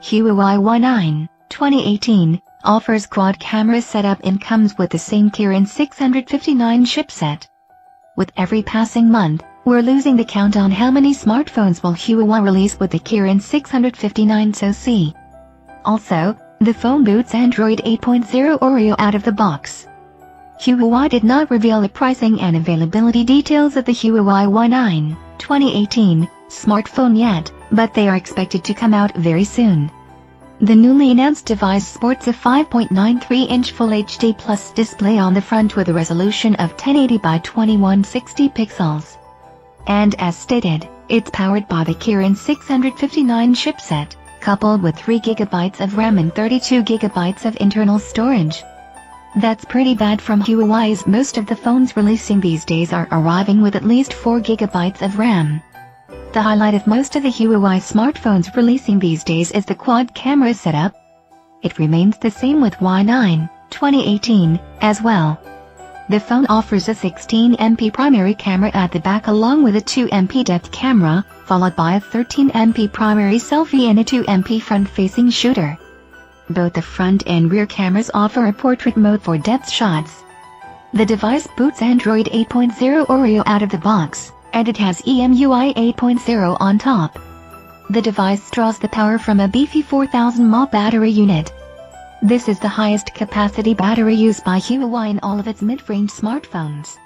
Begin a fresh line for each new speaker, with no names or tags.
Huawei Y9, 2018, offers quad camera setup and comes with the same Kirin 659 chipset. With every passing month, we're losing the count on how many smartphones will Huawei release with the Kirin 659 SoC. Also, the phone boots Android 8.0 Oreo out of the box. Huawei did not reveal the pricing and availability details of the Huawei Y9, 2018, smartphone yet, but they are expected to come out very soon. The newly announced device sports a 5.93-inch Full HD Plus display on the front with a resolution of 1080 by 2160 pixels. And as stated, it's powered by the Kirin 659 chipset, coupled with 3 GB of RAM and 32 GB of internal storage. That's pretty bad from Huawei, as most of the phones releasing these days are arriving with at least 4 GB of RAM. The highlight of most of the Huawei smartphones releasing these days is the quad camera setup. It remains the same with Y9, 2018, as well. The phone offers a 16MP primary camera at the back along with a 2MP depth camera, followed by a 13MP primary selfie and a 2MP front-facing shooter. Both the front and rear cameras offer a portrait mode for depth shots. The device boots Android 8.0 Oreo out of the box, and it has EMUI 8.0 on top. The device draws the power from a beefy 4000 mAh battery unit. This is the highest capacity battery used by Huawei in all of its mid-range smartphones.